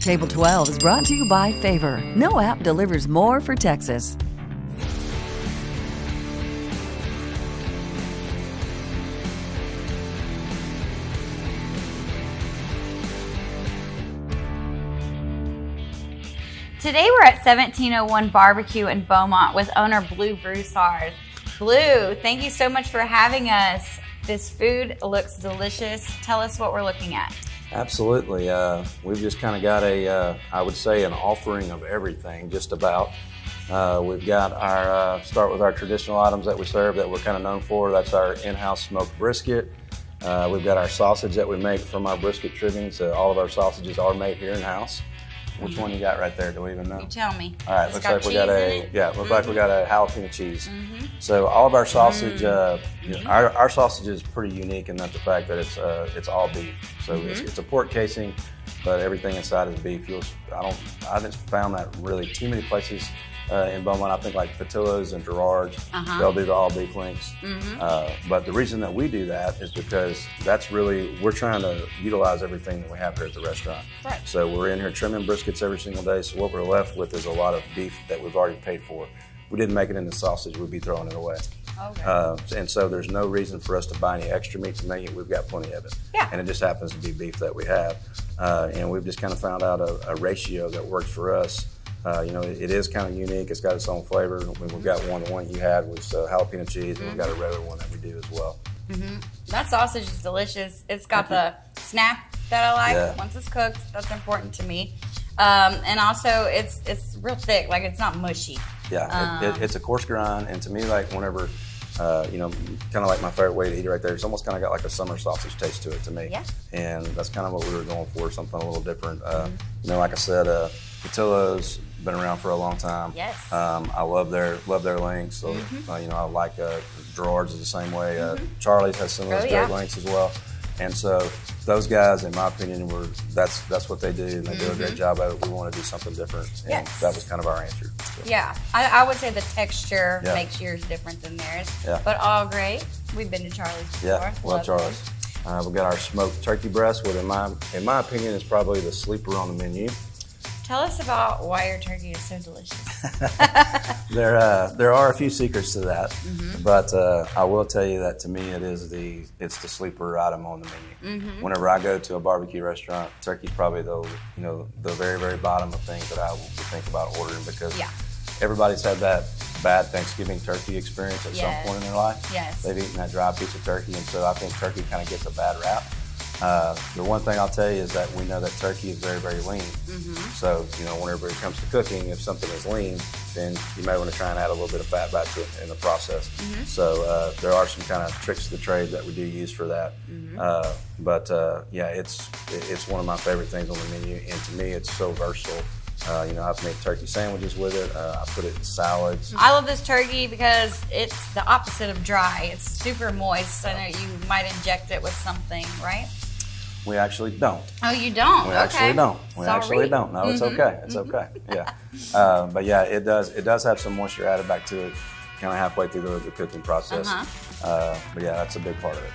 Table 12 is brought to you by Favor. No app delivers more for Texas. Today we're at 1701 Barbecue in Beaumont with owner Blue Broussard. Blue, thank you so much for having us. This food looks delicious. Tell us what we're looking at. Absolutely. We've just kind of got I would say, an offering of everything, just about. We've got our, start with our traditional items that we serve that we're kind of known for. That's our in-house smoked brisket. We've got our sausage that we make from our brisket trimmings. All of our sausages are made here in-house. Which one you got right there? Do we even know? You tell me. All right, looks like we got like we got a jalapeno cheese. So all of our sausage, our sausage is pretty unique in that the fact that it's all beef. So it's a pork casing, but everything inside is beef. I haven't found that really too many places in Beaumont. I think like Patillo's and Gerard's, they'll do the all beef links. But the reason that we do that is because we're trying to utilize everything that we have here at the restaurant. Right. So we're in here trimming briskets every single day. So what we're left with is a lot of beef that we've already paid for. If we didn't make it into sausage, we'd be throwing it away. Okay. And so there's no reason for us to buy any extra meat to make it. We've got plenty of it. Yeah. And it just happens to be beef that we have. And we've just kind of found out a ratio that works for us. It is kind of unique. It's got its own flavor. We've got one, the one you had was jalapeno cheese, and we've got a regular one that we do as well. That sausage is delicious. It's got the snap that I like. Once it's cooked, that's important to me. And also, it's real thick. Like, it's not mushy. Yeah, it's a coarse grind, and to me, like whenever, kind of like my favorite way to eat it right there. It's almost kind of got like a summer sausage taste to it to me. Yeah. And that's kind of what we were going for, something a little different. Like I said, Patillo's been around for a long time. Yes. I love their links. So, I like Gerard's is the same way. Charlie's has some of those great links as well. And so those guys, in my opinion, that's what they do, and they do a great job at it. We want to do something different, and that was kind of our answer. So. Yeah, I would say the texture makes yours different than theirs. Yeah. But all great. We've been to Charlie's before. Yeah, love Charlie's. We've got our smoked turkey breast, which in my opinion is probably the sleeper on the menu. Tell us about why your turkey is so delicious. There are a few secrets to that, but I will tell you that to me it's the sleeper item on the menu. Whenever I go to a barbecue restaurant, turkey's probably the very, very bottom of things that I will think about ordering, because everybody's had that bad Thanksgiving turkey experience at some point in their life. Yes. They've eaten that dry piece of turkey, and so I think turkey kind of gets a bad rap. The one thing I'll tell you is that we know that turkey is very, very lean. So, whenever it comes to cooking, if something is lean, then you may want to try and add a little bit of fat back to it in the process. So there are some kind of tricks of the trade that we do use for that. It's one of my favorite things on the menu, and to me, it's so versatile. I make turkey sandwiches with it. I put it in salads. I love this turkey because it's the opposite of dry. It's super moist. I know you might inject it with something, right? We actually don't. Oh, you don't? We actually don't. We actually don't. No, it's okay. It's okay. Yeah. But yeah, it does have some moisture added back to it, kind of halfway through the cooking process. But yeah, that's a big part of it.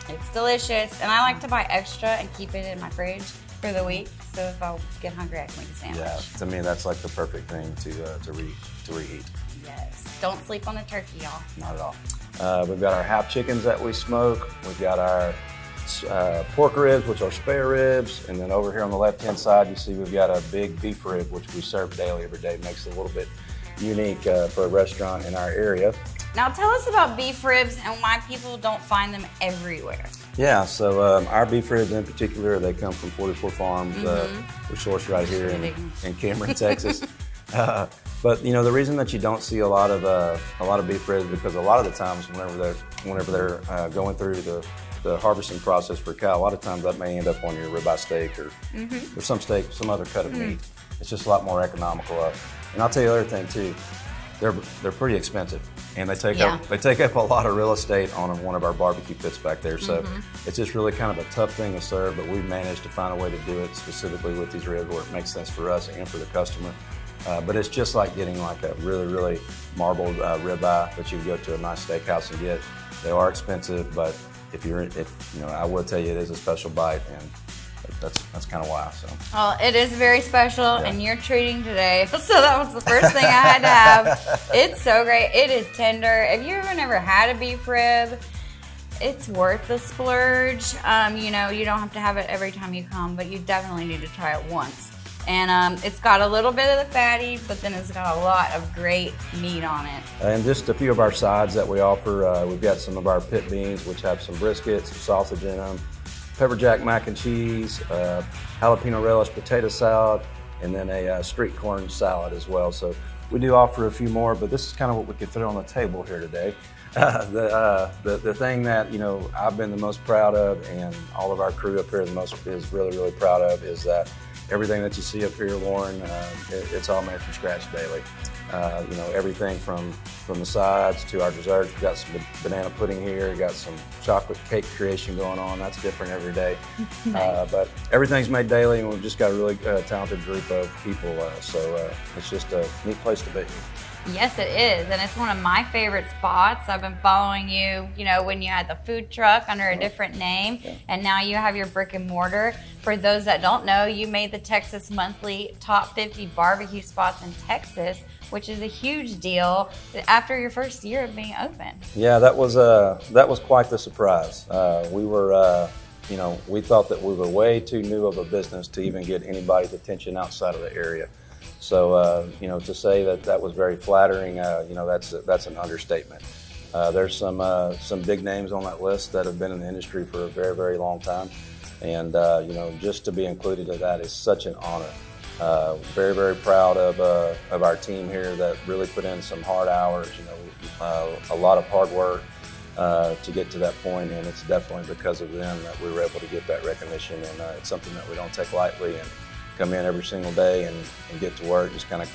It's delicious, and I like to buy extra and keep it in my fridge for the week. So if I get hungry, I can make a sandwich. Yeah, to me, that's like the perfect thing to reheat. Yes. Don't sleep on the turkey, y'all. Not at all. We've got our half chickens that we smoke. We've got our pork ribs, which are spare ribs, and then over here on the left-hand side, you see we've got a big beef rib, which we serve daily every day. Makes it a little bit unique for a restaurant in our area. Now tell us about beef ribs and why people don't find them everywhere. Yeah, so our beef ribs in particular, they come from 44 Farms. We're sourced right here in Cameron, Texas. But the reason that you don't see a lot of beef ribs, because a lot of the times whenever they're going through the harvesting process for cow, a lot of times that may end up on your ribeye steak or some other cut of meat. It's just a lot more economical. And I'll tell you the other thing too, they're pretty expensive, and they take up a lot of real estate on one of our barbecue pits back there. So it's just really kind of a tough thing to serve, but we've managed to find a way to do it specifically with these ribs where it makes sense for us and for the customer. But it's just like getting like a really, really marbled ribeye that you would go to a nice steakhouse and get. They are expensive, but I would tell you it is a special bite, and that's kind of why. So. Well, it is very special, and you're treating today, so that was the first thing I had to have. It's so great. It is tender. If you've never had a beef rib, it's worth the splurge. You know, you don't have to have it every time you come, but you definitely need to try it once. And it's got a little bit of the fatty, but then it's got a lot of great meat on it. And just a few of our sides that we offer. We've got some of our pit beans, which have some brisket, some sausage in them, pepper jack mac and cheese, jalapeno relish potato salad, and then a street corn salad as well. So we do offer a few more, but this is kind of what we could fit on the table here today. The thing that, you know, I've been the most proud of, and all of our crew up here is really proud of, is that everything that you see up here, Lauren, it's all made from scratch daily. You know, everything from the sides to our desserts. We've got some banana pudding here. We've got some chocolate cake creation going on. That's different every day. Nice. But everything's made daily, and we've just got a really talented group of people. So it's just a neat place to be. Yes, it is, and it's one of my favorite spots. I've been following you, you know, when you had the food truck under a different name, and now you have your brick and mortar. For those that don't know, you made the Texas Monthly Top 50 Barbecue Spots in Texas, which is a huge deal after your first year of being open. Yeah, that was quite the surprise. We were, you know, we thought that we were way too new of a business to even get anybody's attention outside of the area. So, you know, to say that was very flattering, you know, that's an understatement. There's some big names on that list that have been in the industry for a very long time, and you know, just to be included in that is such an honor. Very proud of our team here that really put in some hard hours. You know, a lot of hard work to get to that point, and it's definitely because of them that we were able to get that recognition, and it's something that we don't take lightly. And come in every single day and get to work, just kind of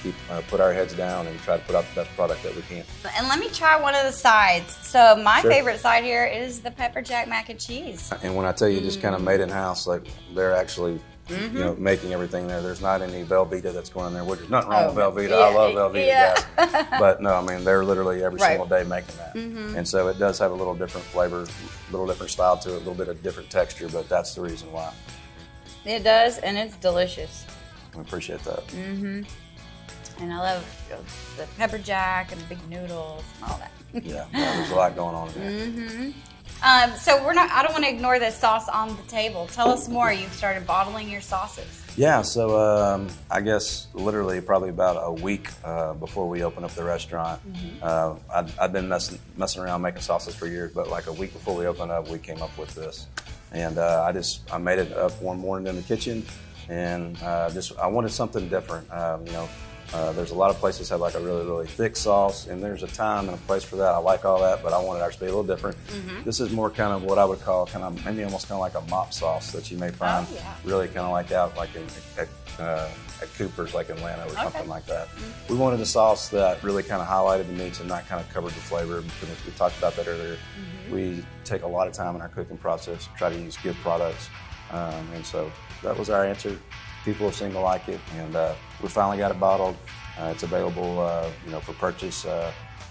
put our heads down and try to put out the best product that we can. And let me try one of the sides. So my favorite side here is the pepper jack mac and cheese. And when I tell you just kind of made in house, like they're actually you know, making everything there. There's not any Velveeta that's going in there, which is nothing wrong with Velveeta. Yeah, I love Velveeta, guys. But no, I mean, they're literally every single day making that. And so it does have a little different flavor, a little different style to it, a little bit of different texture, but that's the reason why. It does, and it's delicious. I appreciate that. And I love the pepper jack and the big noodles and all that. Yeah, there's a lot going on in there. So I don't want to ignore this sauce on the table. Tell us more. You've started bottling your sauces. Yeah, so I guess literally probably about a week before we opened up the restaurant. I'd been messing around making sauces for years, but like a week before we opened up, we came up with this. And I made it up one morning in the kitchen, and I wanted something different. You know, there's a lot of places that have like a really thick sauce, and there's a time and a place for that. I like all that, but I wanted ours to be a little different. This is more kind of what I would call kind of maybe almost kind of like a mop sauce that you may find really kind of like out like at Cooper's, like in Atlanta or something like that. We wanted a sauce that really kind of highlighted the meats and not kind of covered the flavor, because we talked about that earlier. We take a lot of time in our cooking process, try to use good products, and so that was our answer. People seem to like it, and we finally got it bottled. It's available, you know, for purchase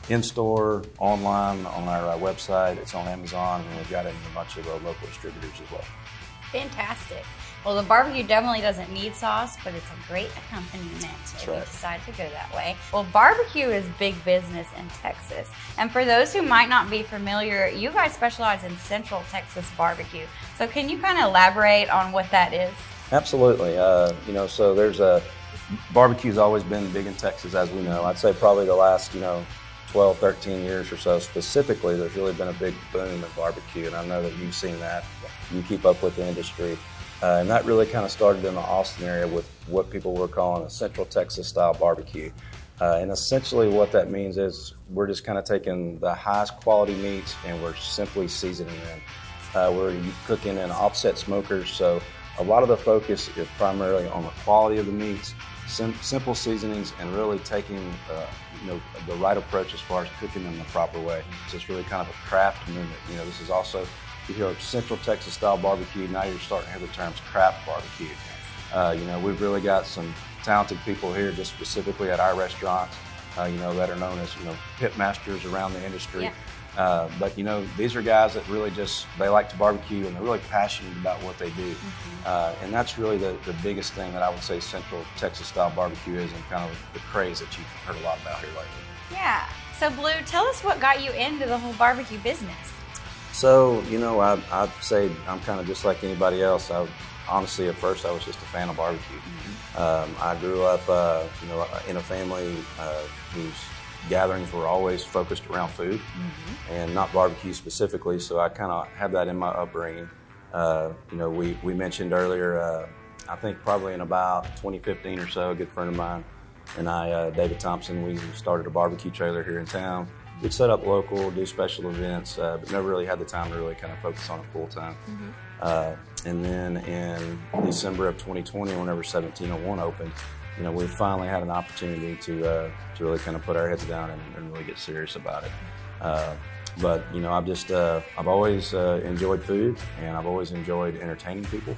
in store, online, on our website. It's on Amazon, and we've got it in a bunch of local distributors as well. Fantastic. Well, the barbecue definitely doesn't need sauce, but it's a great accompaniment if you decide to go that way. Well, barbecue is big business in Texas. And for those who might not be familiar, you guys specialize in Central Texas barbecue. So can you kind of elaborate on what that is? Absolutely. You know, so there's barbecue's always been big in Texas, as we know. I'd say probably the last, you know, 12, 13 years or so specifically, there's really been a big boom in barbecue, and I know that you've seen that. You keep up with the industry. And that really kind of started in the Austin area with what people were calling a Central Texas style barbecue. And essentially what that means is we're just kind of taking the highest quality meats and we're simply seasoning them. We're cooking in offset smokers, so a lot of the focus is primarily on the quality of the meats, simple seasonings, and really taking you know, the right approach as far as cooking them the proper way. It's just really kind of a craft movement. You know, this is also, you hear Central Texas style barbecue, now you're starting to hear the terms craft barbecue. You know, we've really got some talented people here just specifically at our restaurants, you know, that are known as, you know, pit masters around the industry. But you know, these are guys that really they like to barbecue and they're really passionate about what they do. And that's really the biggest thing that I would say Central Texas style barbecue is, and kind of the craze that you've heard a lot about here lately. Yeah. So Blue, tell us what got you into the whole barbecue business. So, you know, I'd say I'm kind of just like anybody else. Honestly, at first I was just a fan of barbecue. I grew up, you know, in a family whose gatherings were always focused around food and not barbecue specifically, so I kind of had that in my upbringing. You know, we mentioned earlier, I think probably in about 2015 or so, a good friend of mine and I, David Thompson, we started a barbecue trailer here in town. We'd set up local, do special events, but never really had the time to really kind of focus on it full time. And then in December of 2020, whenever 1701 opened, you know, we finally had an opportunity to really kind of put our heads down and really get serious about it. But you know, I've always enjoyed food, and I've always enjoyed entertaining people,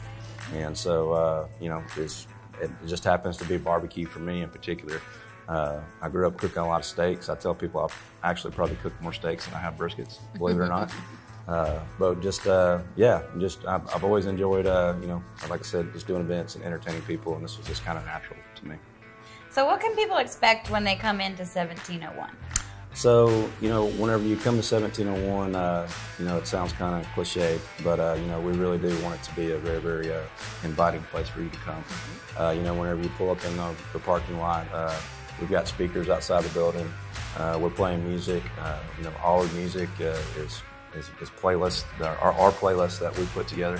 and so you know, it just happens to be barbecue for me in particular. I grew up cooking a lot of steaks. I tell people I've actually probably cooked more steaks than I have briskets, believe it or not. But I've always enjoyed, you know, like I said, just doing events and entertaining people, and this was just kind of natural to me. So what can people expect when they come into 1701? So, you know, whenever you come to 1701, you know, it sounds kind of cliche, but, you know, we really do want it to be a very, very inviting place for you to come. You know, whenever you pull up in the parking lot, we've got speakers outside the building. We're playing music. You know, all the music is playlists, our playlist that we put together.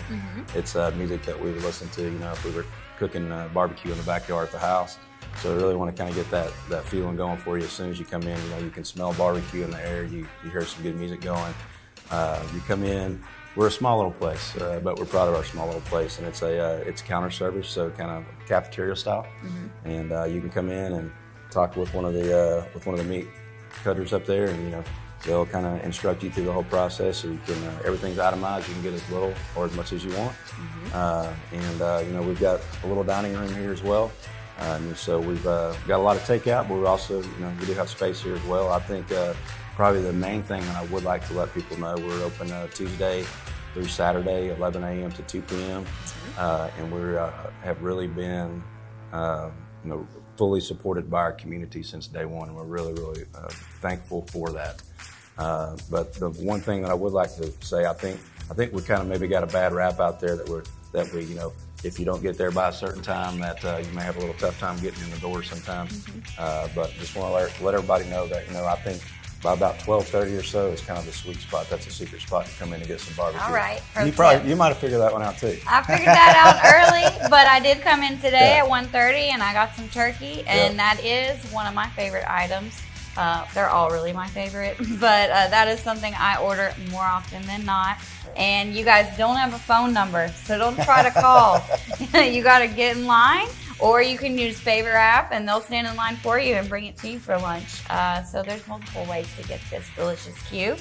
It's music that we would listen to, you know, if we were cooking barbecue in the backyard at the house. So I really want to kind of get that feeling going for you as soon as you come in. You know, you can smell barbecue in the air. You hear some good music going. You come in. We're a small little place, but we're proud of our small little place, and it's counter service, so kind of cafeteria style. And you can come in and talk with one of the meat cutters up there, and you know, they'll kind of instruct you through the whole process. So you can everything's itemized. You can get as little or as much as you want. And you know, we've got a little dining room here as well. And so we've got a lot of takeout, but we also, you know, we do have space here as well. I think probably the main thing that I would like to let people know, we're open Tuesday through Saturday, 11 a.m. to 2 p.m. And we have really been, you know, fully supported by our community since day one, and we're really, really thankful for that. But the one thing that I would like to say, I think we kind of maybe got a bad rap out there that we, you know, if you don't get there by a certain time, that you may have a little tough time getting in the door sometimes. But just want to let everybody know that, you know, I think by about 12:30 or so is kind of the sweet spot. That's a secret spot to come in and get some barbecue. All right. You might have figured that one out too. I figured that out early, but I did come in today at 1:30 and I got some turkey, and that is one of my favorite items. They're all really my favorite, but that is something I order more often than not. And you guys don't have a phone number, so don't try to call. You got to get in line, or you can use Favor app, and they'll stand in line for you and bring it to you for lunch. So there's multiple ways to get this delicious cue.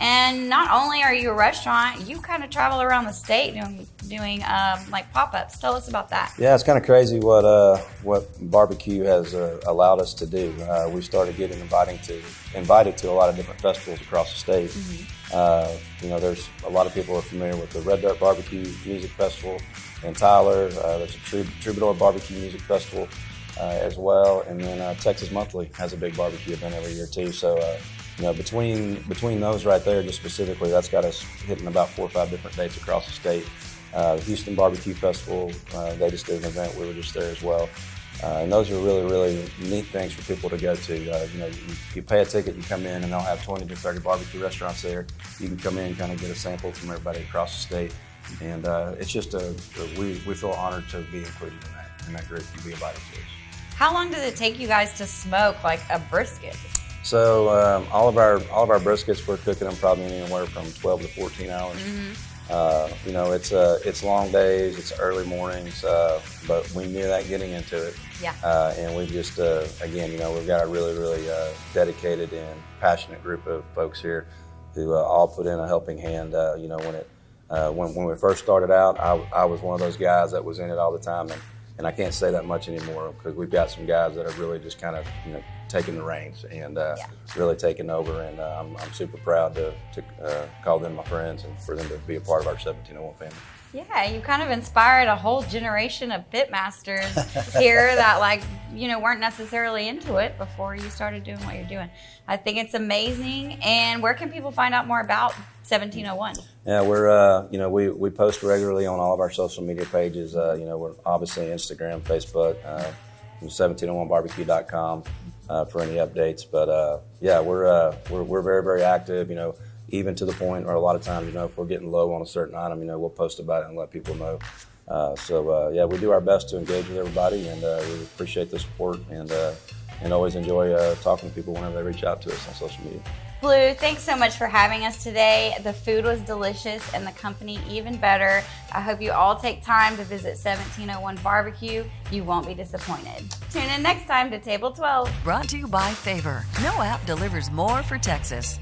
And not only are you a restaurant, you kind of travel around the state doing like pop-ups. Tell us about that. Yeah, it's kind of crazy what barbecue has allowed us to do. We started getting invited to a lot of different festivals across the state. You know, there's a lot of people are familiar with the Red Dirt Barbecue Music Festival in Tyler. There's a Troubadour Barbecue Music Festival as well, and then Texas Monthly has a big barbecue event every year too. So you know, between those right there, just specifically, that's got us hitting about 4 or 5 different dates across the state. The Houston Barbecue Festival, they just did an event. We were just there as well. And those are really, really neat things for people to go to. You know, you pay a ticket, you come in, and they'll have 20 to 30 barbecue restaurants there. You can come in, kind of get a sample from everybody across the state. And it's just we feel honored to be included in that group and be invited to us. How long does it take you guys to smoke like a brisket? So all of our briskets, we're cooking them probably anywhere from 12 to 14 hours. You know, it's long days, it's early mornings, but we knew that getting into it. Yeah. And we just again, you know, we've got a really, really dedicated and passionate group of folks here who all put in a helping hand. You know, when we first started out, I was one of those guys that was in it all the time, And I can't say that much anymore because we've got some guys that have really just kind of, taking the reins and really taking over. And I'm super proud to call them my friends and for them to be a part of our 1701 family. Yeah, you kind of inspired a whole generation of pitmasters here that weren't necessarily into it before you started doing what you're doing. I think it's amazing. And where can people find out more about 1701? Yeah, we're we post regularly on all of our social media pages. We're obviously Instagram, Facebook, 1701barbecue.com for any updates. But we're very, very active. Even to the point where a lot of times, if we're getting low on a certain item, we'll post about it and let people know. We do our best to engage with everybody, and we appreciate the support and always enjoy talking to people whenever they reach out to us on social media. Blue, thanks so much for having us today. The food was delicious and the company even better. I hope you all take time to visit 1701 Barbecue. You won't be disappointed. Tune in next time to Table 12. Brought to you by Favor. No app delivers more for Texas.